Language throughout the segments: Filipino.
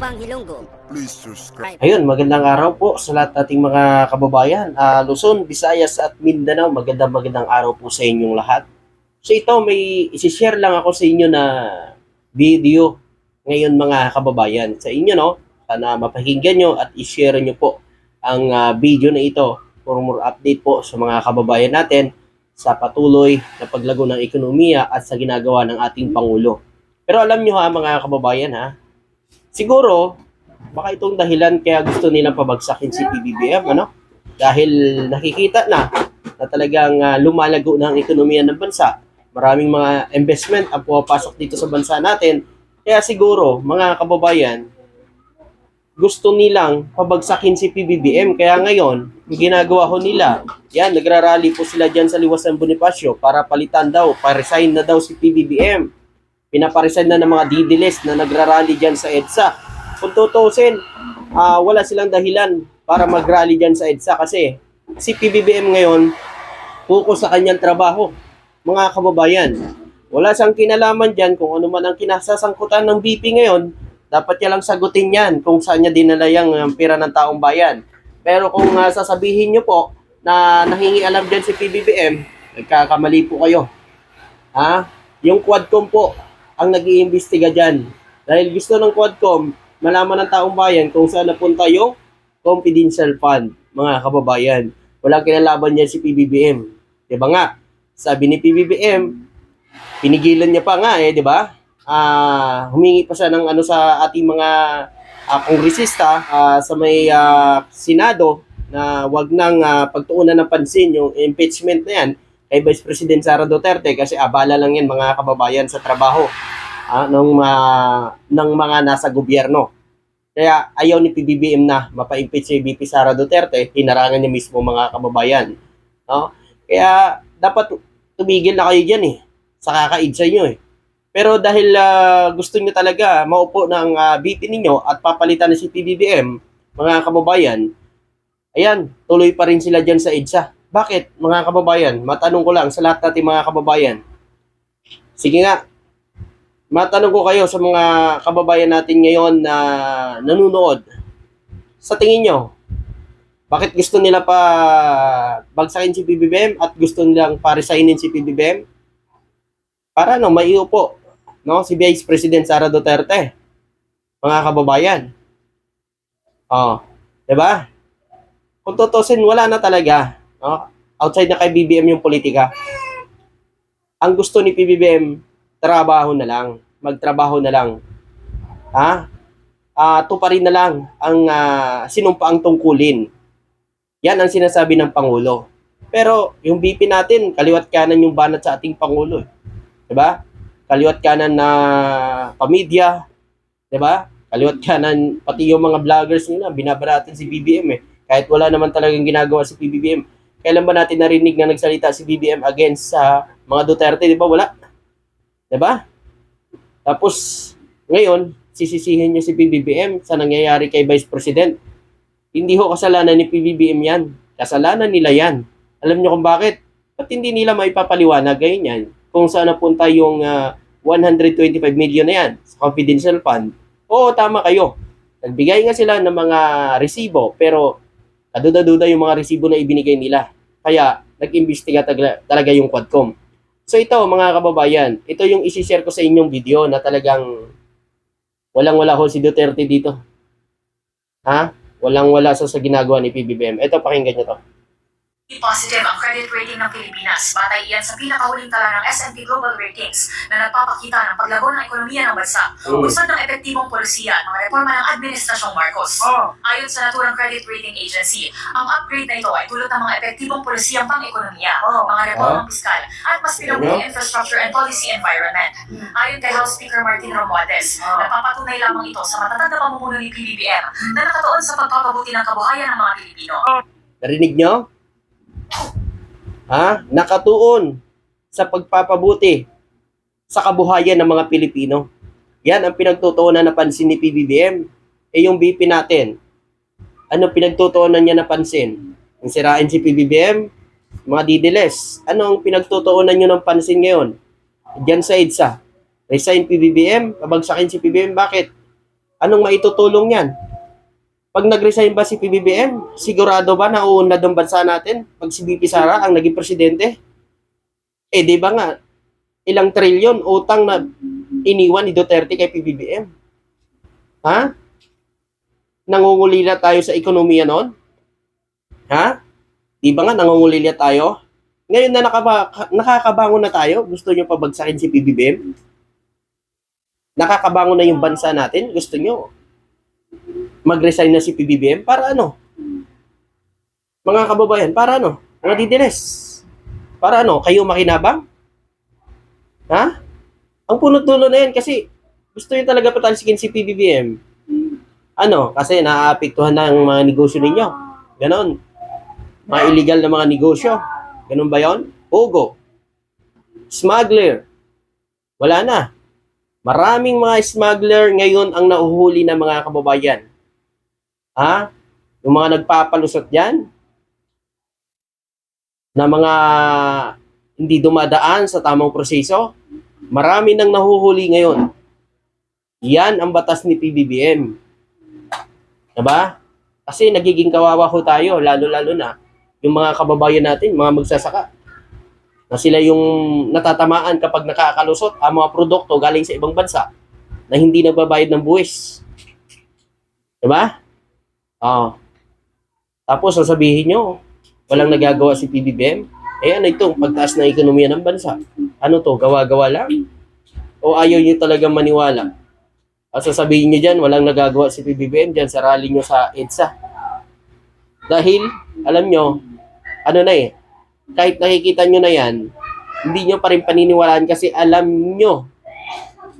Upang Hilonggo. Please subscribe. Ayun, magandang araw po sa lahat ating mga kababayan. Luzon, Visayas at Mindanao, magandang araw po sa inyong lahat. So ito, may isi-share lang ako sa inyo na video ngayon mga kababayan. Sa inyo, no? Sana mapakinggan nyo at i-share nyo po ang video na ito for more update po sa mga kababayan natin sa patuloy na paglago ng ekonomiya at sa ginagawa ng ating Pangulo. Pero alam nyo mga kababayan siguro, baka itong dahilan kaya gusto nilang pabagsakin si PBBM, Dahil nakikita na talagang lumalago na ang ekonomiya ng bansa. Maraming mga investment ang pumapasok dito sa bansa natin. Kaya siguro, mga kababayan, gusto nilang pabagsakin si PBBM. Kaya ngayon, ginagawa ho nila, nagrarally po sila dyan sa Liwasan Bonifacio para palitan daw, pa-resign na daw si PBBM. Pinaparesign na ng mga didiles na nagrarally dyan sa EDSA. Kung tutusin, wala silang dahilan para mag-rally dyan sa EDSA kasi si PBBM ngayon, focus sa kanyang trabaho. Mga kababayan, wala siyang kinalaman dyan kung ano man ang kinasasangkutan ng BP ngayon, dapat niya lang sagutin yan kung saan niya dinala yung pera ng taong bayan. Pero kung sasabihin niyo po na nahingi alam dyan si PBBM, nagkakamali po kayo. Yung Quadcom po ang nag-iimbestiga dyan. Dahil gusto ng Quadcom, malaman ng taong bayan kung saan napunta yung confidential fund, mga kababayan. Walang kinalaban dyan si PBBM. Diba nga? Sabi ni PBBM, pinigilan niya pa nga di ba? Humingi pa siya ng sa ating mga kongresista sa may Senado na wag nang pagtuunan ng pansin yung impeachment na yan kay Vice President Sara Duterte kasi abala lang yan mga kababayan sa trabaho ng mga nasa gobyerno. Kaya ayaw ni PBBM na mapa-impeach si VP Sara Duterte, hinarangan niya mismo mga kababayan. Kaya dapat tumigil na kayo dyan sa kakaid sa inyo Pero dahil gusto niyo talaga maupo ng VP ninyo at papalitan na si PBBM, mga kababayan, ayan, tuloy pa rin sila dyan sa EDSA. Bakit, mga kababayan? Matanong ko lang sa lahat natin mga kababayan. Sige nga, matanong ko kayo sa mga kababayan natin ngayon na nanonood. Sa tingin nyo, bakit gusto nila pa bagsakin si PBBM at gusto nilang pa-resignin si PBBM? Para maiupo si Vice President Sara Duterte. Mga kababayan. Diba? Kung tutusin, wala na talaga. Outside na kay BBM yung politika. Ang gusto ni PBBM, trabaho na lang. Magtrabaho na lang. Tuparin na lang ang sinumpaang tungkulin. Yan ang sinasabi ng Pangulo. Pero yung BP natin, kaliwat kanan yung banat sa ating Pangulo. Diba? Kaliwat kanan na pamilya. Diba? Kaliwat kanan, pati yung mga vloggers nila, binabaratan si BBM Kahit wala naman talagang ginagawa si PBBM. Kailan ba natin narinig na nagsalita si BBM against sa mga Duterte? Di ba? Wala. Di ba? Tapos, ngayon, sisisihin niyo si PBBM sa nangyayari kay Vice President. Hindi ho kasalanan ni PBBM yan. Kasalanan nila yan. Alam niyo kung bakit? Ba't hindi nila maipapaliwanag ganyan kung saan napunta yung 125 million na yan sa confidential fund? Oo, tama kayo. Nagbigay nga sila ng mga resibo, pero kaduda-duda yung mga resibo na ibinigay nila. Kaya, nag-imbestiga talaga yung Quadcom. So ito, mga kababayan, ito yung isi-share ko sa inyong video na talagang walang-wala ho si Duterte dito. Walang-wala sa ginagawa ni PBBM. Ito, pakinggan nyo to. Positive ang credit rating ng Pilipinas. Batay iyan sa pinakahuling tala ng S&P Global Ratings na nagpapakita ng paglago ng ekonomiya ng bansa. Usad ng epektibong polisiya at mga reforma ng Administrasyong Marcos. Ayon sa naturang credit rating agency, ang upgrade na ito ay dulot ng mga epektibong polisiyang pang-ekonomiya, mga reformang piskal, at mas pinagmuling infrastructure and policy environment. Ayon kay House Speaker Martin Romualdez, napapatunay lamang ito sa matatag na pamumuno ni PBBM na nakatuon sa pagpapabuti ng kabuhayan ng mga Pilipino. Narinig nyo? Nakatuon sa pagpapabuti sa kabuhayan ng mga Pilipino. Yan ang pinagtutuunan na pansin ni PBBM. Yung BP natin, ano pinagtutuunan niya na pansin? Ang sirain si PBBM, mga didiles. Ano ang pinagtutuunan niyo ng pansin ngayon? Diyan sa EDSA. Resign PBBM, pabagsakin si PBBM. Bakit? Anong maitutulong yan? Pag nag-resign ba si PBBM, sigurado ba na uunlad ang bansa natin pag si BP Sara ang naging presidente? Eh, di ba nga, ilang trilyon utang na iniwan ni Duterte kay PBBM? Ha? Nangungulila tayo sa ekonomiya noon? Ha? Di ba nga nangungulila tayo? Ngayon na nakakabangon na tayo, gusto nyo pabagsakin si PBBM? Nakakabangon na yung bansa natin, gusto nyo mag-resign na si PBBM? Para ano? Mga kababayan, para ano? Mga didiles. Para ano? Kayo makinabang? Ha? Ang punot-dulo na yan kasi gusto nyo talaga patalsikin si PBBM. Ano? Kasi naaapektuhan na ang mga negosyo ninyo. Ganon. Mga illegal na mga negosyo. Ganon ba yon? Pogo. Smuggler. Wala na. Maraming mga smuggler ngayon ang nauhuli ng mga kababayan. Ha? Yung mga nagpapalusot dyan, na mga hindi dumadaan sa tamang proseso, marami nang nahuhuli ngayon. Yan ang batas ni PBBM. Diba? Kasi nagiging kawawa ho tayo, lalo-lalo na yung mga kababayan natin, mga magsasaka, na sila yung natatamaan kapag nakakalusot ang mga produkto galing sa ibang bansa na hindi nagbabayad ng buwis. Diba? Oh. Tapos sasabihin nyo, walang nagagawa si PBBM. Eh ano itong pagtaas ng ekonomiya ng bansa? Ano to, gawa-gawa lang? O ayaw nyo talagang maniwala? At sasabihin nyo dyan, walang nagagawa si PBBM dyan sa rally nyo sa EDSA. Dahil, alam nyo, ano na eh, kahit nakikita nyo na yan, hindi nyo pa rin paniniwalaan kasi alam nyo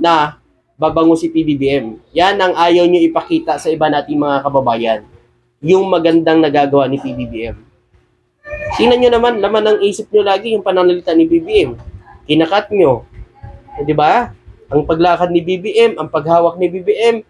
na babango si PBBM. Yan ang ayaw nyo ipakita sa iba nating mga kababayan. Yung magandang nagagawa ni PBBM. Tingnan nyo naman, laman ng isip nyo lagi yung pananalita ni BBM. Kinakat nyo. Eh, di ba? Ang paglakad ni BBM, ang paghawak ni BBM,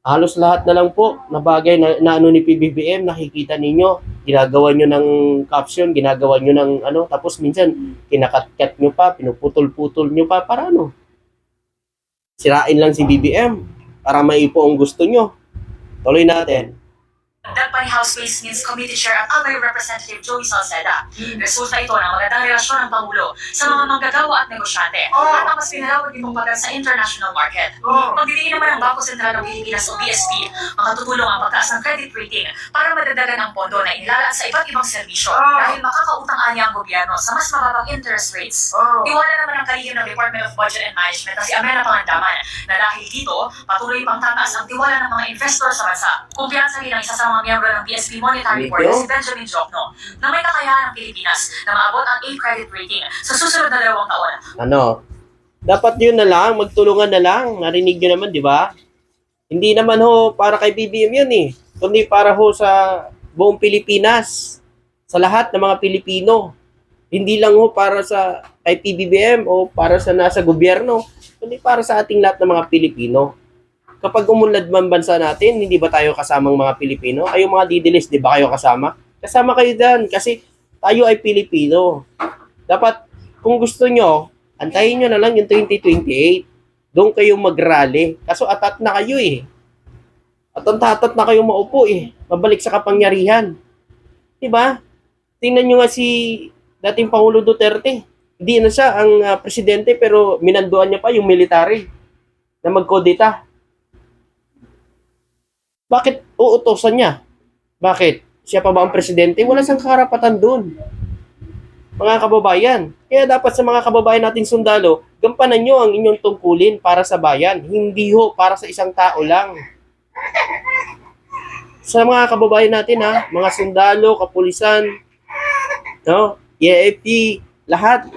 halos lahat na lang po na bagay na ano ni PBBM, nakikita ninyo. Ginagawa nyo ng caption, ginagawa nyo ng ano, tapos minsan kinakat-kat nyo pa, pinuputol-putol nyo pa, para ano? Sirain lang si BBM para maipo ang gusto nyo. Tuloy natin. Dagpa ni House Ways Means Committee Chair at Albay Representative Joey Salceda. Resulta ito ng magandang relasyon ng Pangulo sa mga manggagawa at negosyante at ang mas pinalawag itong pagal sa international market. Pagdidiin naman ng Bangko Sentral ng Pilipinas o BSP, makatutulong ang pagtaas ng credit rating para madagdagan ang pondo na inilalaan sa iba't ibang serbisyo dahil makakautang niya ang gobyerno sa mas mababang interest rates. Tiwala naman ang kalihim ng Department of Budget and Management na si Amena Pangandaman na dahil dito, patuloy pang tataas ang tiwala ng mga investor sa bansa. Kumpiyansa rin ang isa sa mga miyembro ng BSP Monetary Board na si Benjamin Jokno na may kakayahan ng Pilipinas na maabot ang A credit rating sa susunod na 2 taon. Ano? Dapat yun na lang, magtulungan na lang. Narinig nyo naman, di ba? Hindi naman ho para kay BBM yun eh. Kundi para ho sa buong Pilipinas. Sa lahat ng mga Pilipino. Hindi lang ho para sa kay PBBM o para sa nasa gobyerno. Kundi para sa ating lahat ng mga Pilipino. Kapag umunlad man bansa natin, hindi ba tayo kasamang mga Pilipino? Kayo mga didilis, di ba kayo kasama? Kasama kayo dyan kasi tayo ay Pilipino. Dapat, kung gusto nyo, antayin nyo na lang yung 2028. Doon kayo mag-rally. Kaso atat na kayo eh. Atat na kayo maupo eh. Mabalik sa kapangyarihan. Di ba? Tingnan nyo nga si dating Pangulo Duterte. Hindi na siya ang presidente pero minanduan niya pa yung military na magkodita. Bakit uutosan niya? Bakit? Siya pa ba ang presidente? Wala siyang karapatan doon. Mga kababayan. Kaya dapat sa mga kababayan nating sundalo, gampanan nyo ang inyong tungkulin para sa bayan. Hindi ho para sa isang tao lang. Sa mga kababayan natin ha, mga sundalo, kapulisan, no, EAFP, lahat.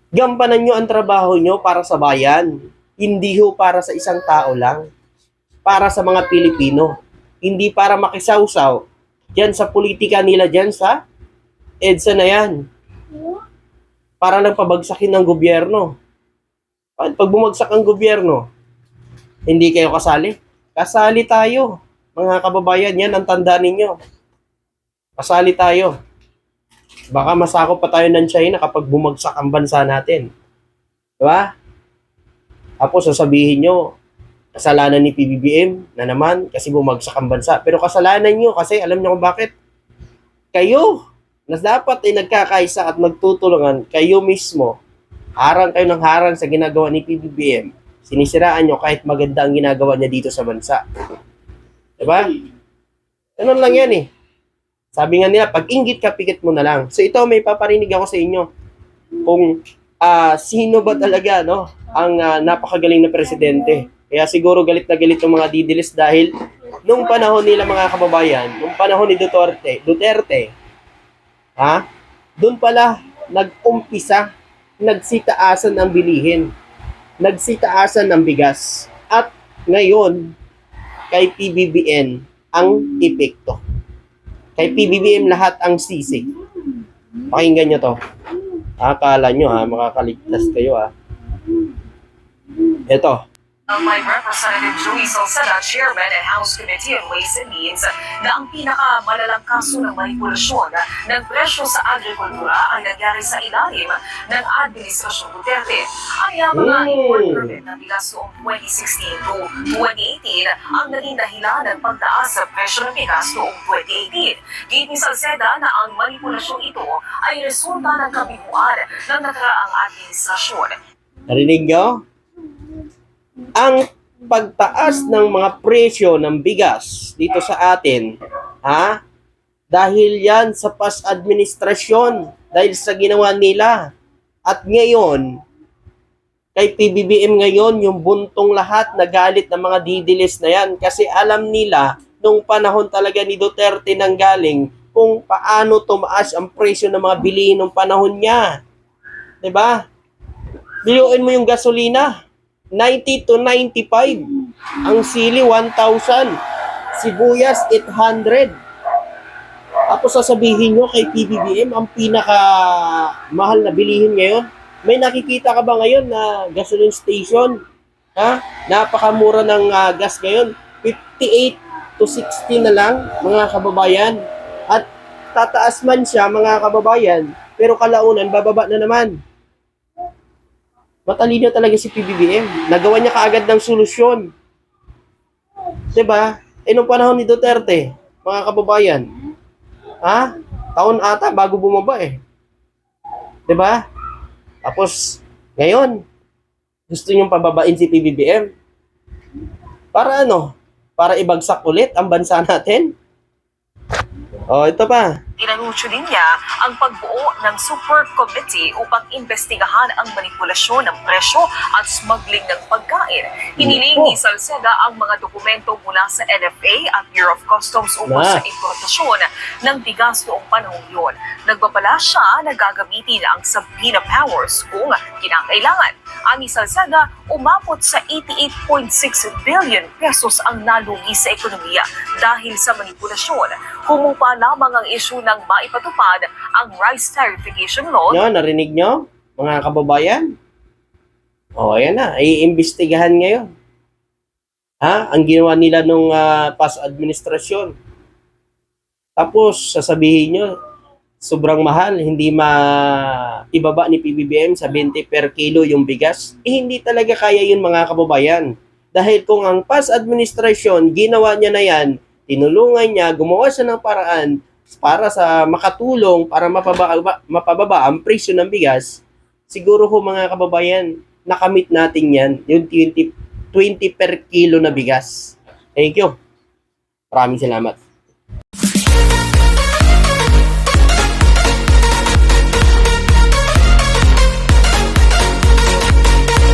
Gampanan nyo ang trabaho nyo para sa bayan. Hindi ho para sa isang tao lang. Para sa mga Pilipino. Hindi para makisawsaw dyan sa politika nila dyan sa EDSA na yan. Para lang pabagsakin ng gobyerno. Pag bumagsak ang gobyerno, hindi kayo kasali? Kasali tayo. Mga kababayan, yan ang tandaan ninyo. Kasali tayo. Baka masakop pa tayo ng China kapag bumagsak ang bansa natin. Diba? Tapos sasabihin nyo, Kasalanan ni PBBM na naman kasi bumagsak ang bansa. Pero kasalanan nyo kasi alam nyo kung bakit? Kayo na dapat ay nagkakaisa at magtutulungan, kayo mismo, harang kayo ng harang sa ginagawa ni PBBM. Sinisiraan nyo kahit maganda ang ginagawa niya dito sa bansa. Diba? Ganun lang yan eh. Sabi nga nila, pag inggit ka, pikit mo na lang. So ito, may paparinig ako sa inyo. Kung sino ba talaga ang napakagaling na presidente. Kaya siguro galit na galit ng mga didilis dahil nung panahon nila mga kababayan, nung panahon ni Duterte, doon pala nag-umpisa, nagsitaasan ang bilihin, nagsitaasan ng bigas. At ngayon, kay PBBM ang epekto. Kay PBBM lahat ang sisig. Pakinggan nyo to. Akala nyo makakaligtas kayo Ito. By Representative Joey Salceda, Chairman ng House Committee on Ways and Means, na ang pinakamalalang kaso ng manipulasyon ng presyo sa agrikultura ay nangyari sa ilalim ng Administrasyon Duterte. Ang mga import permit na bigas noong 2016 to 2018 ang naging dahilan ng pagtaas sa presyo ng bigas noong 2018. Gate ni Salceda na ang manipulasyong ito ay resulta ng kabihuan ng nakaraang administrasyon. Narinig nyo? Ang pagtaas ng mga presyo ng bigas dito sa atin, dahil yan sa past administrasyon, dahil sa ginawa nila. At ngayon, kay PBBM ngayon, yung buntong lahat nagalit ng mga didilis na yan kasi alam nila nung panahon talaga ni Duterte nanggaling kung paano tumaas ang presyo ng mga bilihin nung panahon niya. 'Di ba? Biluin mo yung gasolina. 90 to 95. Ang sili, 1,000. Sibuyas, 800. Tapos sasabihin nyo kay PBBM, ang pinaka mahal na bilihin ngayon. May nakikita ka ba ngayon na gasoline station? Napakamura ng gas ngayon. 58 to 60 na lang, mga kababayan. At tataas man siya, mga kababayan, pero kalaunan, bababa na naman. Matalino talaga si PBBM. Nagawa niya kaagad ng solusyon. 'Di ba? Nung panahon ni Duterte, mga kababayan, taon ata bago bumaba 'Di ba? Tapos, ngayon, gusto niyong pababain si PBBM. Para Para ibagsak ulit ang bansa natin? Ito pa. Inanunsyo din niya ang pagbuo ng Super Committee upang imbestigahan ang manipulasyon ng presyo at smuggling ng pagkain. Hiniling ni Salceda ang mga dokumento mula sa NFA at Bureau of Customs ukol sa importasyon ng bigas noong panahon yun. Nagbabala siya na gagamitin ang subpoena powers kung kinakailangan. Ani Salceda, umabot sa 88.6 billion pesos ang nalugi sa ekonomiya dahil sa manipulasyon. Humupa lamang ang isyu ng maipatupad ang rice tariffication law. Narinig nyo, mga kababayan? Ayan na, iimbestigahan ngayon. Ang ginawa nila nung past administrasyon. Tapos, sasabihin nyo, sobrang mahal, hindi maibaba ni PBBM sa 20 per kilo yung bigas. Hindi talaga kaya yun, mga kababayan. Dahil kung ang past administrasyon, ginawa niya na yan, tinulungan niya, gumawa siya ng paraan para sa makatulong, para mapababa ang presyo ng bigas, siguro ho mga kababayan, nakamit natin yan, yung 20 per kilo na bigas. Thank you. Maraming salamat.